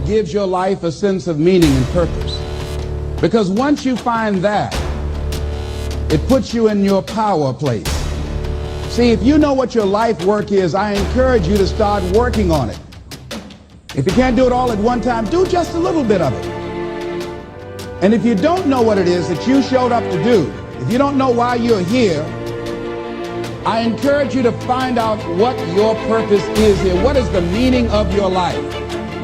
gives your life a sense of meaning and purpose. Because once you find that, it puts you in your power place. See, if you know what your life work is, I encourage you to start working on it. If you can't do it all at one time, do just a little bit of it. And if you don't know what it is that you showed up to do, if you don't know why you're here, I encourage you to find out what your purpose is here. What is the meaning of your life?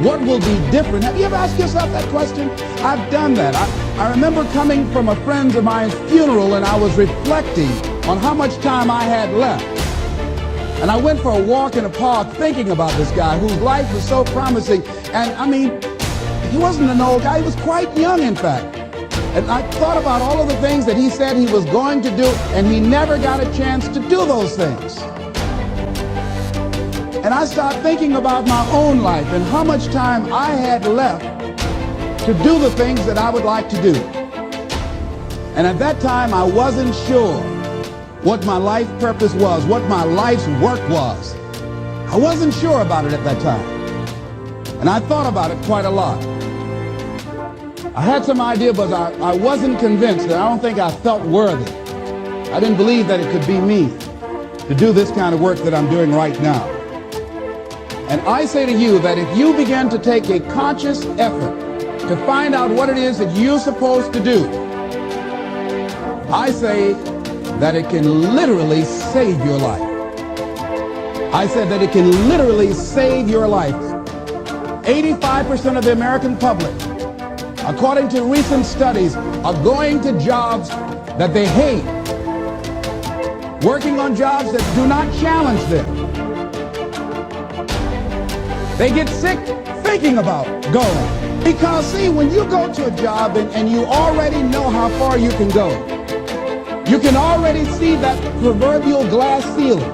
What will be different? Have you ever asked yourself that question? I've done that. I remember coming from a friend of mine's funeral, and I was reflecting on how much time I had left. And I went for a walk in a park thinking about this guy whose life was so promising. And I mean, he wasn't an old guy. He was quite young, in fact. And I thought about all of the things that he said he was going to do, and he never got a chance to do those things. And I started thinking about my own life and how much time I had left to do the things that I would like to do. And at that time, I wasn't sure what my life purpose was, what my life's work was. I wasn't sure about it at that time. And I thought about it quite a lot. I had some idea, but I wasn't convinced, and I don't think I felt worthy. I didn't believe that it could be me to do this kind of work that I'm doing right now. And I say to you that if you begin to take a conscious effort to find out what it is that you're supposed to do, I say that it can literally save your life. I said that it can literally save your life. 85% of the American public, according to recent studies, are going to jobs that they hate, working on jobs that do not challenge them. They get sick thinking about going. Because see, when you go to a job and you already know how far you can go, you can already see that proverbial glass ceiling.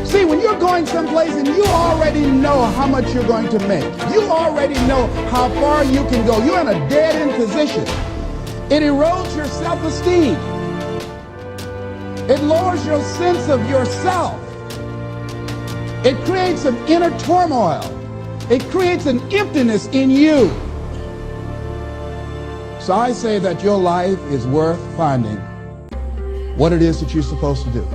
See, when you're going someplace and you already know how much you're going to make, you already know how far you can go, you're in a dead-end position. It erodes your self-esteem. It lowers your sense of yourself. It creates an inner turmoil. It creates an emptiness in you. So I say that your life is worth finding what it is that you're supposed to do.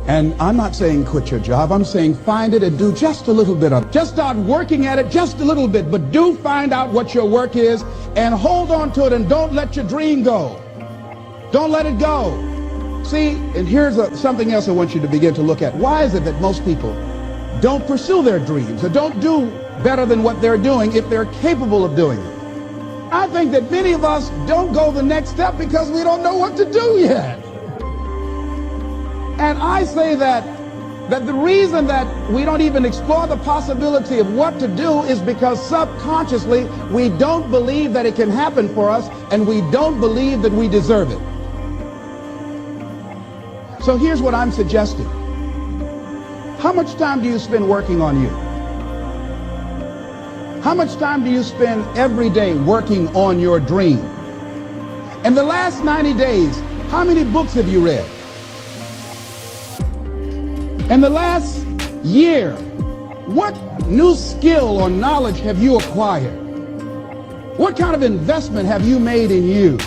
And I'm not saying quit your job. I'm saying find it and do just a little bit of it. Just start working at it just a little bit, but do find out what your work is and hold on to it, and don't let your dream go. Don't let it go. See, and here's something else I want you to begin to look at. Why is it that most people don't pursue their dreams or don't do better than what they're doing if they're capable of doing it? I think that many of us don't go the next step because we don't know what to do yet. And I say that the reason that we don't even explore the possibility of what to do is because subconsciously we don't believe that it can happen for us, and we don't believe that we deserve it. So here's what I'm suggesting. How much time do you spend working on you? How much time do you spend every day working on your dream? In the last 90 days, how many books have you read? In the last year, what new skill or knowledge have you acquired? What kind of investment have you made in you?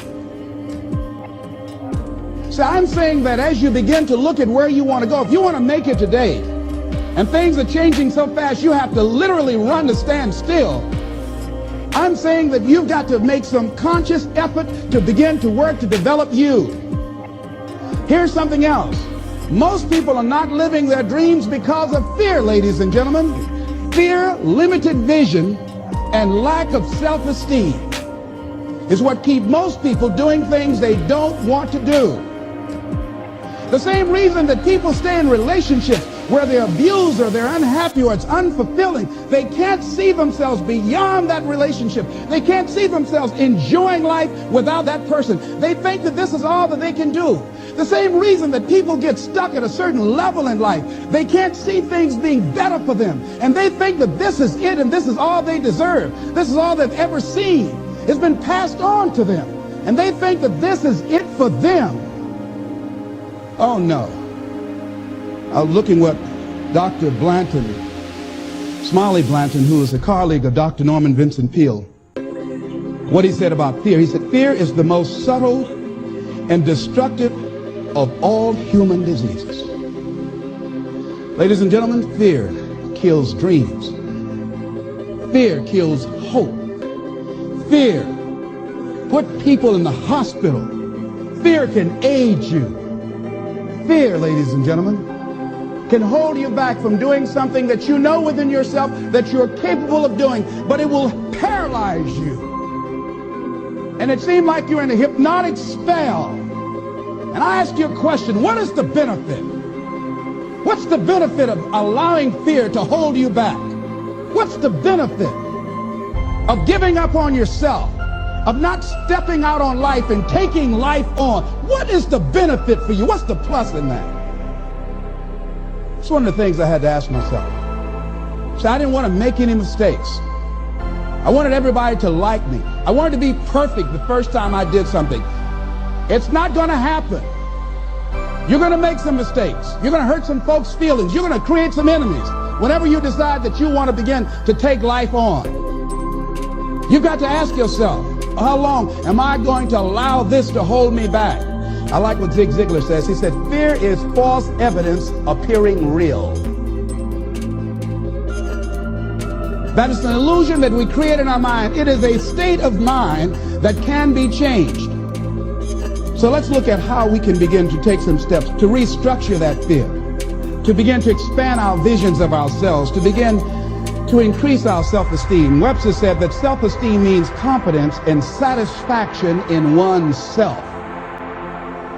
So I'm saying that as you begin to look at where you want to go, if you want to make it today, and things are changing so fast you have to literally run to stand still, I'm saying that you've got to make some conscious effort to begin to work to develop you. Here's something else. Most people are not living their dreams because of fear, ladies and gentlemen. Fear, limited vision, and lack of self-esteem is what keep most people doing things they don't want to do. The same reason that people stay in relationships where they're abused or they're unhappy or it's unfulfilling, they can't see themselves beyond that relationship. They can't see themselves enjoying life without that person. They think that this is all that they can do. The same reason that people get stuck at a certain level in life, they can't see things being better for them. And they think that this is it and this is all they deserve. This is all they've ever seen. It's been passed on to them. And they think that this is it for them. Oh no. I was looking what Dr. Blanton Smiley Blanton, who is a colleague of Dr. Norman Vincent Peale, what he said about fear. He said, fear is the most subtle and destructive of all human diseases. Ladies and gentlemen, fear kills dreams. Fear kills hope. Fear put people in the hospital. Fear can aid you. Fear, ladies and gentlemen, can hold you back from doing something that you know within yourself that you're capable of doing, but it will paralyze you. And it seemed like you're in a hypnotic spell. And I ask you a question, what is the benefit? What's the benefit of allowing fear to hold you back? What's the benefit of giving up on yourself, of not stepping out on life and taking life on? What is the benefit for you? What's the plus in that? It's one of the things I had to ask myself. So I didn't want to make any mistakes. I wanted everybody to like me. I wanted to be perfect the first time I did something. It's not going to happen. You're going to make some mistakes. You're going to hurt some folks' feelings. You're going to create some enemies whenever you decide that you want to begin to take life on. You've got to ask yourself, how long am I going to allow this to hold me back? I like what Zig Ziglar says. He said, fear is false evidence appearing real. That is an illusion that we create in our mind. It is a state of mind that can be changed. So let's look at how we can begin to take some steps to restructure that fear, to begin to expand our visions of ourselves, to begin to increase our self-esteem. Webster said that self-esteem means confidence and satisfaction in oneself.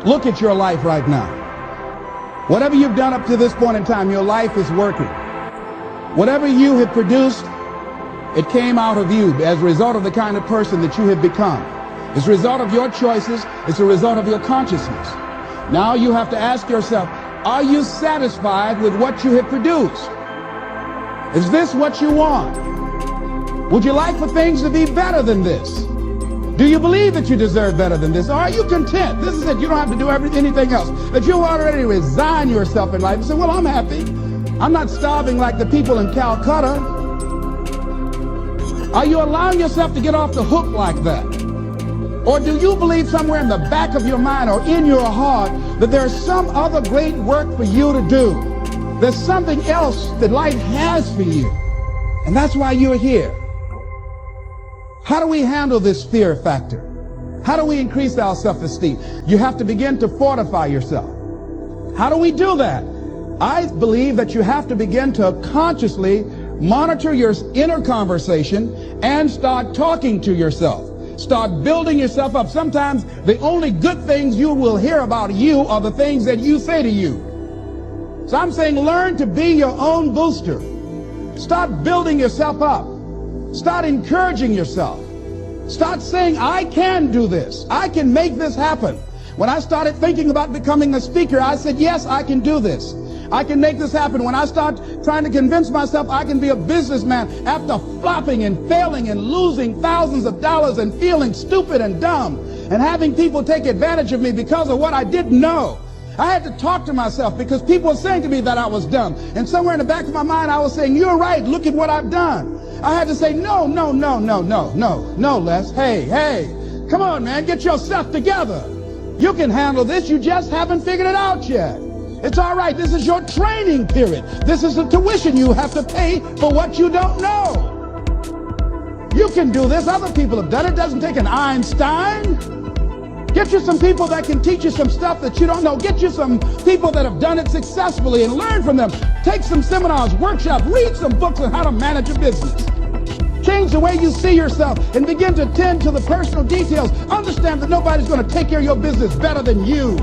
Look at your life right now. Whatever you've done up to this point in time, your life is working. Whatever you have produced, it came out of you as a result of the kind of person that you have become. It's a result of your choices. It's a result of your consciousness. Now you have to ask yourself, are you satisfied with what you have produced? Is this what you want? Would you like for things to be better than this? Do you believe that you deserve better than this? Or are you content? This is it. You don't have to do anything else. That you already resign yourself in life and say, well, I'm happy. I'm not starving like the people in Calcutta. Are you allowing yourself to get off the hook like that? Or do you believe somewhere in the back of your mind or in your heart that there's some other great work for you to do? There's something else that life has for you. And that's why you're here. How do we handle this fear factor? How do we increase our self-esteem? You have to begin to fortify yourself. How do we do that? I believe that you have to begin to consciously monitor your inner conversation and start talking to yourself. Start building yourself up. Sometimes the only good things you will hear about you are the things that you say to you. So I'm saying learn to be your own booster. Start building yourself up. Start encouraging yourself. Start saying, I can do this. I can make this happen. When I started thinking about becoming a speaker, I said, yes, I can do this. I can make this happen. When I start trying to convince myself I can be a businessman after flopping and failing and losing thousands of dollars and feeling stupid and dumb and having people take advantage of me because of what I didn't know, I had to talk to myself because people were saying to me that I was dumb. And somewhere in the back of my mind, I was saying, you're right. Look at what I've done. I had to say, no, Les. Hey, come on, man. Get yourself together. You can handle this. You just haven't figured it out yet. It's all right. This is your training period. This is the tuition you have to pay for what you don't know. You can do this. Other people have done it. It doesn't take an Einstein. Get you some people that can teach you some stuff that you don't know. Get you some people that have done it successfully and learn from them. Take some seminars, workshops, read some books on how to manage a business. Change the way you see yourself and begin to tend to the personal details. Understand that nobody's going to take care of your business better than you.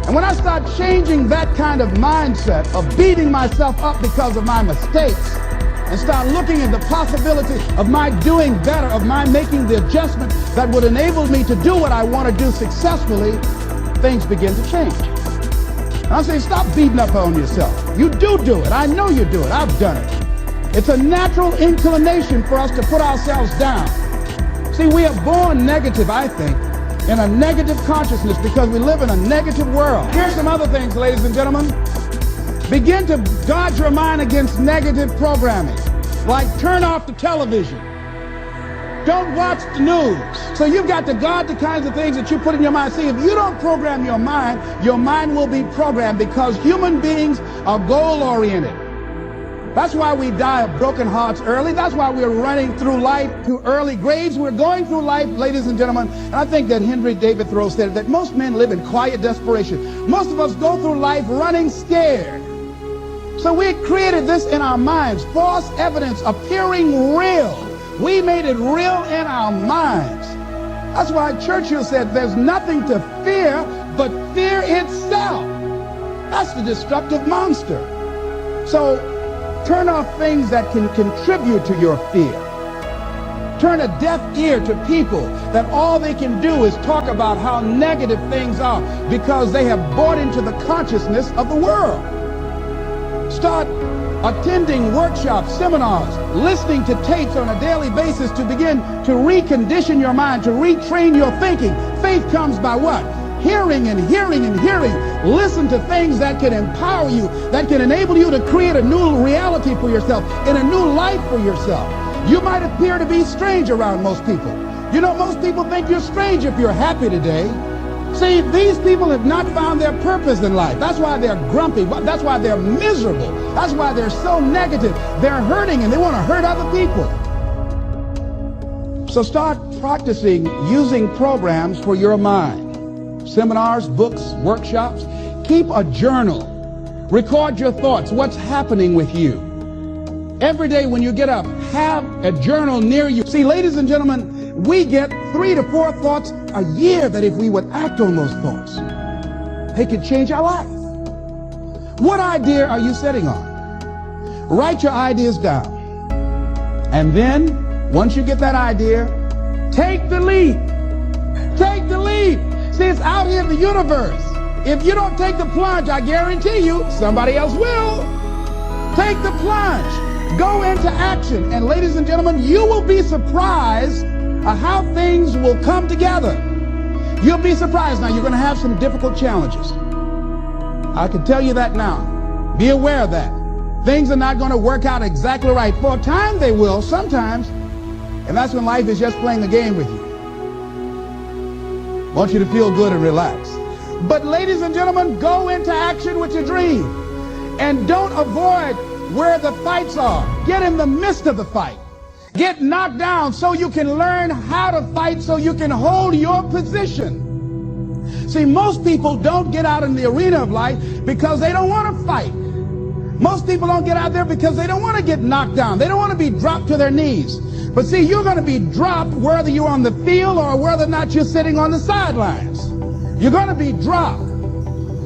And when I start changing that kind of mindset of beating myself up because of my mistakes and start looking at the possibility of my doing better, of my making the adjustment that would enable me to do what I want to do successfully, things begin to change. And I'm saying stop beating up on yourself. You do it. I know you do it. I've done it. It's a natural inclination for us to put ourselves down. See, we are born negative, I think, in a negative consciousness because we live in a negative world. Here's some other things, ladies and gentlemen. Begin to guard your mind against negative programming, like turn off the television. Don't watch the news. So you've got to guard the kinds of things that you put in your mind. See, if you don't program your mind will be programmed, because human beings are goal-oriented. That's why we die of broken hearts early. That's why we're running through life to early graves. We're going through life, ladies and gentlemen. And I think that Henry David Thoreau said that most men live in quiet desperation. Most of us go through life running scared. So we created this in our minds, false evidence appearing real. We made it real in our minds. That's why Churchill said there's nothing to fear but fear itself. That's the destructive monster. So turn off things that can contribute to your fear. Turn a deaf ear to people that all they can do is talk about how negative things are, because they have bought into the consciousness of the world. Start attending workshops, seminars, listening to tapes on a daily basis to begin to recondition your mind, to retrain your thinking. Faith comes by what? Hearing and hearing and hearing. Listen to things that can empower you, that can enable you to create a new reality for yourself and a new life for yourself. You might appear to be strange around most people. You know, most people think you're strange if you're happy today. See, these people have not found their purpose in life. That's why they're grumpy. That's why they're miserable. That's why they're so negative. They're hurting and they want to hurt other people. So start practicing using programs for your mind. Seminars, books, workshops. Keep a journal. Record your thoughts. What's happening with you? Every day when you get up, have a journal near you. See, ladies and gentlemen, we get 3 to 4 thoughts a year that if we would act on those thoughts, they could change our life. What idea are you sitting on? Write your ideas down. And then, once you get that idea, take the leap. Take the leap. See, it's out here in the universe. If you don't take the plunge, I guarantee you, somebody else will. Take the plunge. Go into action. And ladies and gentlemen, you will be surprised how things will come together. You'll be surprised. Now, you're going to have some difficult challenges. I can tell you that now. Be aware of that. Things are not going to work out exactly right. For a time, they will, sometimes. And that's when life is just playing a game with you. I want you to feel good and relax. But ladies and gentlemen, go into action with your dream. And don't avoid where the fights are. Get in the midst of the fight. Get knocked down so you can learn how to fight, so you can hold your position. See, most people don't get out in the arena of life because they don't want to fight. Most people don't get out there because they don't want to get knocked down. They don't want to be dropped to their knees. But see, you're going to be dropped whether you're on the field or whether or not you're sitting on the sidelines. You're going to be dropped.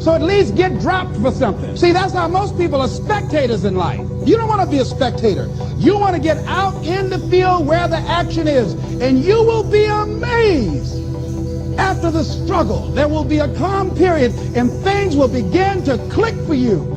So at least get dropped for something. See, that's how most people are spectators in life. You don't want to be a spectator. You want to get out in the field where the action is. And you will be amazed. After the struggle, there will be a calm period and things will begin to click for you.